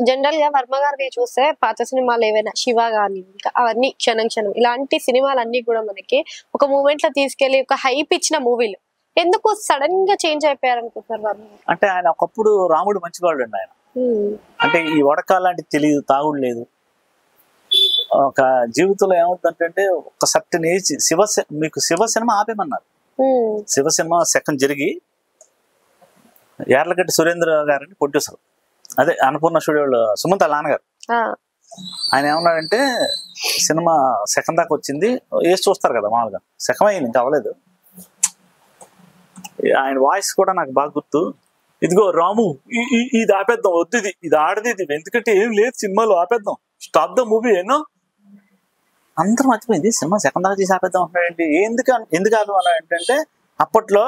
General గా వర్మ గారిని చూస్తే పాత సినిమాలు ఏవైనా శివ గాని ఇంకా అవన్నీ క్షణం క్షణం ఇలాంటి సినిమాలన్నీ కూడా మనకి ఒక మూమెంట్ లో తీసుకెళ్లి ఒక హైప్ ఇచ్చిన మూవీలు ఎందుకు సడన్ గా చేంజ్ అయిపోయారు అనుకుంటున్నారు వర్మ గారు? అంటే ఆయన ఒకప్పుడు రాముడు మంచివాడు అండి ఆయన. అంటే ఈ వడకాలాంటి తెలియదు, తాగుడు లేదు. ఒక జీవితంలో ఏమవుతుందంటే ఒక సర్టన్ ఏజ్ మీకు శివ సినిమా ఆపేమన్నారు. శివ సినిమా సెకండ్ జరిగి యార్లగడ్డ సురేంద్ర గారిని ప్రొడ్యూసర్, అదే అన్నపూర్ణ స్టూడియోలో సుమంత్ నాన్నగారు, ఆయన ఏమన్నాడంటే సినిమా సెకండ్ దాకా వచ్చింది, వేసి చూస్తారు కదా మామూలుగా, సెకండ్ అయింది ఇంకా అవ్వలేదు. ఆయన వాయిస్ కూడా నాకు బాగా గుర్తు, ఇదిగో రాము ఇది ఆపేద్దాం, వద్దు ఇది ఆడది, ఇది ఎందుకంటే ఏం లేదు సినిమాలో, ఆపేద్దాం, స్టాప్ ద మూవీ ఏనో. అందరూ మర్చిపోయింది సినిమా సెకండ్ దాకా తీసి ఆపేద్దాం అంటున్నాడంటే. ఎందుకు ఆపేమన్నా ఏంటంటే అప్పట్లో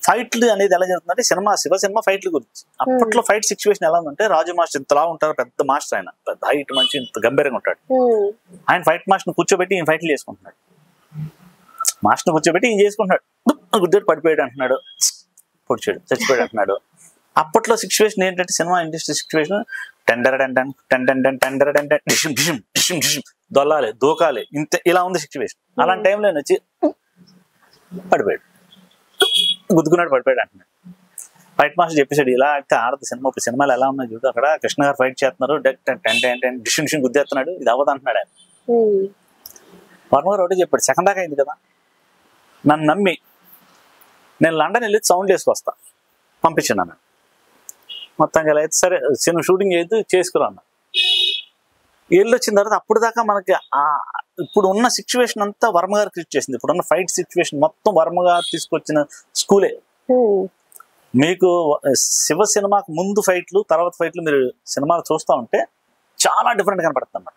ఫైట్లు అనేది ఎలా జరుగుతుందంటే శివ సినిమా ఫైట్ల గురించి. అప్పట్లో ఫైట్ సిచ్యువేషన్ ఎలా ఉందంటే రాజు మాస్టర్ ఇంతలా ఉంటారు, పెద్ద మాస్టర్, ఆయన పెద్ద హైట్, మంచి ఇంత గంభీరంగా ఉంటాడు. ఆయన ఫైట్ మాస్టర్ కూర్చోబెట్టి ఈయన ఫైట్లు చేసుకుంటున్నాడు, మాస్టర్ కూర్చోబెట్టి ఈయన చేసుకుంటున్నాడు, గుడ్డోడు పడిపోయాడు అంటున్నాడు, పొడిచాడు చచ్చిపోయాడు అంటున్నాడు. అప్పట్లో సిచ్యువేషన్ ఏంటంటే సినిమా ఇండస్ట్రీ సిచ్యువేషన్ దొల్లాలి, దూకాలి, ఇంత ఇలా ఉంది సిచ్యువేషన్. అలాంటి టైంలో వచ్చి పడిపోయాడు, గుద్దుకున్నాడు, పడిపోయాడు అంటున్నాడు. ఫైట్ మాస్టర్ చెప్పేసాడు ఇలా అయితే ఆడదు సినిమా, ఇప్పుడు సినిమాలు ఎలా ఉన్నాయి చూడు, అక్కడ కృష్ణ గారు ఫైట్ చేస్తున్నారు, డిషన్ గుద్దేస్తున్నాడు, ఇది అవ్వదు అంటున్నాడు ఆయన. వర్మ గారు ఒకటి చెప్పాడు, సెకండ్ దాకా అయింది కదా, నన్ను నమ్మి నేను లండన్ వెళ్ళి సౌండ్ వేసుకొస్తా, పంపించాను అన్న. మొత్తంగా ఎలా అయితే సరే సినిమా షూటింగ్ అయితే చేసుకురా అన్న. ఏళ్ళు వచ్చిన తర్వాత అప్పుడు దాకా మనకి ఇప్పుడు ఉన్న సిచ్యువేషన్ అంతా వర్మ గారు క్రియేట్ చేసింది. ఇప్పుడున్న ఫైట్ సిచ్యువేషన్ మొత్తం వర్మ గారు తీసుకొచ్చిన స్కూలే. మీకు శివ సినిమాకు ముందు ఫైట్లు, తర్వాత ఫైట్లు మీరు సినిమాలు చూస్తూ ఉంటే చాలా డిఫరెంట్ కనపడుతుంది అన్నమాట.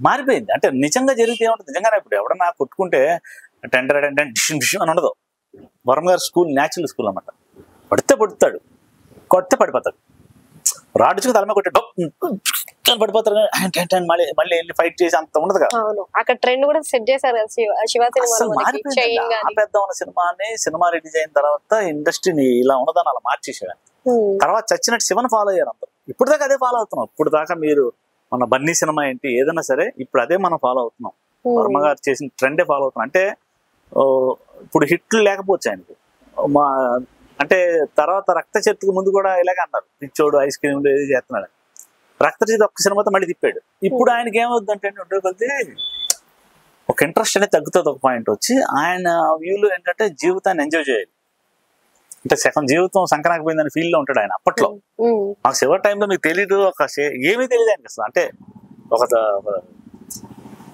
మారిపోయింది. అంటే నిజంగా జరిగితే ఏమంటుంది, నిజంగానే ఇప్పుడు ఎవడన్నా కొట్టుకుంటే డిషన్ డిషన్ అని ఉండదు. వర్మ గారి స్కూల్ న్యాచురల్ స్కూల్ అన్నమాట. పడతాడు, కొడితే పడిపోతాడు, రాడుచుకు తలమే కొట్టాడు పడిపోతారు, మళ్ళీ వెళ్ళి ఫైట్ చేసి అంత ఉండదు కదా. అక్కడ ట్రెండ్ కూడా సెట్ చేశారు శివ సినిమా. ఆపేద్దాం ఉన్న సినిమాని సినిమా రిలీజ్ అయిన తర్వాత ఇండస్ట్రీని ఇలా ఉన్నదాన్ని అలా మార్చేసాడు. తర్వాత చచ్చినట్టు శివను ఫాలో అయ్యారు అందరూ. ఇప్పుడు దాకా అదే ఫాలో అవుతున్నాం. ఇప్పుడు దాకా మీరు మన బన్నీ సినిమా ఏంటి ఏదైనా సరే ఇప్పుడు అదే మనం ఫాలో అవుతున్నాం. వర్మ గారు చేసిన ట్రెండే ఫాలో అవుతున్నాం. అంటే ఇప్పుడు హిట్లు లేకపోవచ్చు ఆయనకి, అంటే తర్వాత రక్త చరిత్రకు ముందు కూడా ఇలాగే అన్నారు, పిచ్చోడు ఐస్ క్రీమ్ ఏది చేస్తున్నాడు. రక్త చరిత్ర ఒక్క సినిమాతో మళ్ళీ తిప్పాడు. ఇప్పుడు ఆయనకి ఏమవుతుందంటే ఉండే కొద్ది ఒక ఇంట్రెస్ట్ అనేది తగ్గుతుంది. ఒక పాయింట్ వచ్చి ఆయన వ్యూలో ఏంటంటే జీవితాన్ని ఎంజాయ్ చేయాలి, అంటే సగం జీవితం సంక్రాంతి పోయిందని ఫీల్ లో ఉంటాడు ఆయన. అప్పట్లో మాకు శివ టైంలో మీకు తెలియదు, ఒక ఏమీ తెలియదు ఆయనకి అసలు. అంటే ఒక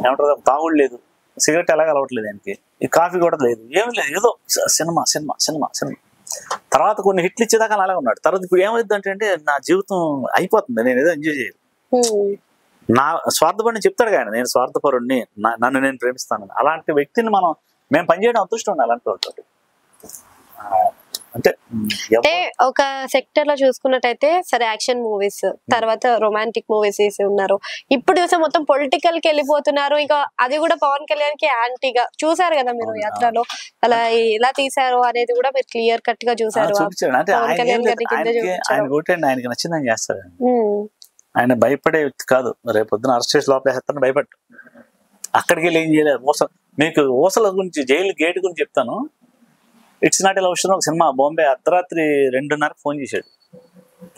ఏమంటారు, తాగుడు లేదు, సిగరెట్ ఎలాగ అలవట్లేదు ఆయనకి, ఈ కాఫీ కూడా లేదు, ఏమి లేదు, ఏదో సినిమా సినిమా సినిమా సినిమా. తర్వాత కొన్ని హిట్లు ఇచ్చేదాకా అలాగే ఉన్నాడు. తర్వాత ఇప్పుడు ఏమైంది అంటే నా జీవితం అయిపోతుంది, నేను ఏదో ఎంజాయ్ చేయాలి, నా స్వార్థపడిని చెప్తాడు ఆయన, నేను స్వార్థపరుడిని, నన్ను నేను ప్రేమిస్తాను. అలాంటి వ్యక్తిని మేము పనిచేయడం అదృష్టం ఉండాలి అలాంటి వాళ్ళతో. అంటే ఒక సెక్టర్ లో చూసుకున్నట్టయితే సరే యాక్షన్ మూవీస్, తర్వాత రొమాంటిక్ మూవీస్ వేసి ఉన్నారు. ఇప్పుడు చూసే మొత్తం పొలిటికల్ కి వెళ్ళిపోతున్నారు. ఇక అది కూడా పవన్ కళ్యాణ్ కి యాంటీగా చూసారు కదా మీరు యాత్రలో, అలా ఎలా తీసారు అనేది కూడా మీరు క్లియర్ కట్ గా చూసారు. పవన్ కళ్యాణ్ ఆయనకి నచ్చిందని చేస్తారు. ఆయన భయపడే వ్యక్తి కాదు. రేపొద్దున అరెస్ట్ చేసి లోపల వేస్తాను భయపడ్డు. అక్కడికి వెళ్ళి ఏం చేయలేదు. మీకు ఊసల గురించి, జైలు గేట్ గురించి చెప్తాను. It's not a love story ఒక సినిమా, బాంబే అర్ధరాత్రి 2:30 ఫోన్ చేశాడు.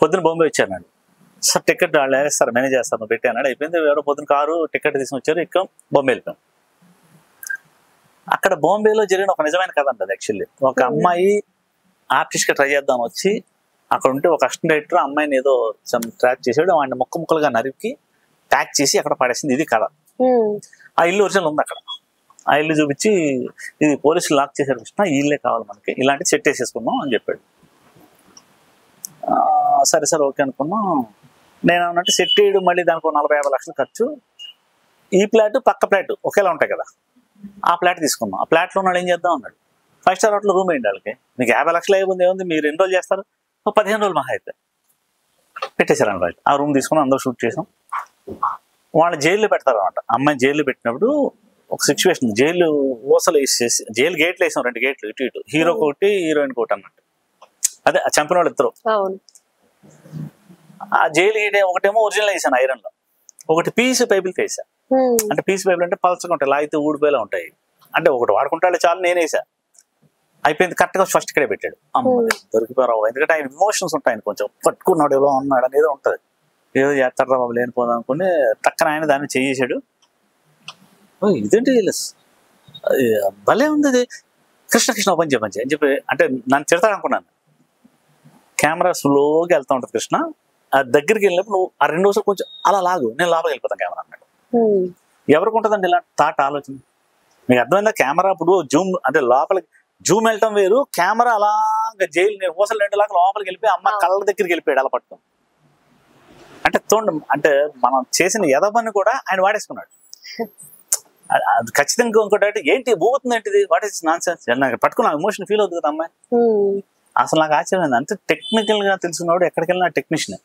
పొద్దున బాంబే వచ్చాడు. సార్ టికెట్ వాళ్ళు వేస్తారు, మేనేజ్ చేస్తారు, పెట్టాడు. అయిపోయింది. ఎవరో పొద్దున కారు టికెట్ తీసుకుని వచ్చారు, ఇక్కడ బాంబే వెళ్ళిపోయాం. అక్కడ బాంబేలో జరిగిన ఒక నిజమైన కథ అంటది. యాక్చువల్లీ ఒక అమ్మాయి ఆర్టిస్ట్ గా ట్రై చేద్దాం వచ్చి అక్కడ ఉంటే ఒక అసిస్టెంట్ డైరెక్టర్ అమ్మాయిని ఏదో ట్రాక్ చేసాడు. వాడిని ముక్కలుగా నరికి ట్యాక్ చేసి అక్కడ పడేసింది. ఇది కథ. ఆ ఇల్లు ఒరిజినల్ ఉంది అక్కడ. ఆ ఇల్లు చూపించి ఇది పోలీసులు లాక్ చేశారు కృష్ణ, ఈ ఇల్లే కావాలి మనకి, ఇలాంటి సెట్ వేసేసుకున్నాం అని చెప్పాడు. సరే సార్ ఓకే అనుకున్నాం. నేను అన్నట్టు సెట్ వేయడం, మళ్ళీ దానికి 40-50 లక్షలు ఖర్చు. ఈ ఫ్లాట్ పక్క ఫ్లాట్ ఒకేలా ఉంటాయి కదా, ఆ ఫ్లాట్ తీసుకున్నాం. ఆ ఫ్లాట్లో ఉన్నాడు, ఏం చేద్దాం అన్నాడు. 5 స్టార్ హోటల్ రూమ్ వేయండి వాళ్ళకి, మీకు 50 లక్షలు అయ్యింది, ఏముంది మీరు ఎన్ని రోజులు చేస్తారు, 15 రోజులు మహా అయితే పెట్టేశారు అన్నమాట. ఆ రూమ్ తీసుకుని అందరూ షూట్ చేసాం. వాళ్ళు జైల్లో పెడతారు అనమాట. అమ్మాయిని జైల్లో పెట్టినప్పుడు ఒక సిచ్యువేషన్, జైలు ఊసలు వేసేసి జైలు గేట్లు వేసాం, 2 గేట్లు ఇటు ఇటు, హీరోకి ఒకటి హీరోయిన్ ఒకటి అన్నట్టు. అదే చంపిన వాళ్ళు ఇద్దరు. ఆ జైలు ఒకటేమో ఒరిజినల్ వేసాను ఐరన్ లో, ఒకటి పీస్ పైపులకి వేసా. అంటే పీస్ పైపులు అంటే పలచగా ఉంటాయి, లాగితే ఊడిపోయేలా ఉంటాయి. అంటే ఒకటి వాడుకుంటాడు చాలు, నేను వేసా. అయిపోయింది, కరెక్ట్ గా ఫస్ట్ ఇక్కడే పెట్టాడు. అమ్మ దొరికిపోరావు, ఎందుకంటే ఆయన ఇమోషన్స్ ఉంటాయి, ఆయన కొంచెం పట్టుకున్నాడు ఎలా ఉన్నాడు అనేది ఉంటది. ఏదో చేస్తాడు బాబు లేనిపోదాం అనుకుని టక్కన ఆయన దాన్ని చేసాడు. ఇదేంటి భలే ఉంది ఇది, కృష్ణ కృష్ణ ఓపెన్ చెప్పండి అని చెప్పి అంటే నన్ను తిడతాడు అనుకున్నాను. కెమెరా స్లోగా వెళ్తా ఉంటుంది కృష్ణ, ఆ దగ్గరికి వెళ్ళినప్పుడు నువ్వు ఆ 2 రోజులు కొంచెం అలా లాగు, నేను లోపలికి వెళ్ళిపోతాను కెమెరా అన్నాడు. ఎవరికి ఉంటుందండి ఇలా థాట్ ఆలోచన? మీకు అర్థమైందా? కెమెరా ఇప్పుడు జూమ్ అంటే లోపలికి జూమ్ వెళ్ళటం వేరు, కెమెరా అలాగా జైలు నేను ఊసలు 2 లాగా లోపలికి వెళ్ళిపోయి అమ్మ కళ్ళ దగ్గరికి వెళ్ళిపోయాడు అలా పట్టుకుని. అంటే అంటే మనం చేసిన ఎదవని కూడా ఆయన వాడేసుకున్నాడు. అది ఖచ్చితంగా ఇంకోటి ఏంటి ఊగుతుంది ఏంటిది, వాట్ ఇస్ నాన్ సెన్స్, నాకు పట్టుకున్న ఎమోషన్ ఫీల్ అవుతుంది కదా అమ్మాయి. అసలు నాకు ఆశ్చర్యం, అంతే టెక్నికల్ గా తెలిసినవాడు ఎక్కడికి వెళ్ళినా టెక్నీషియన్.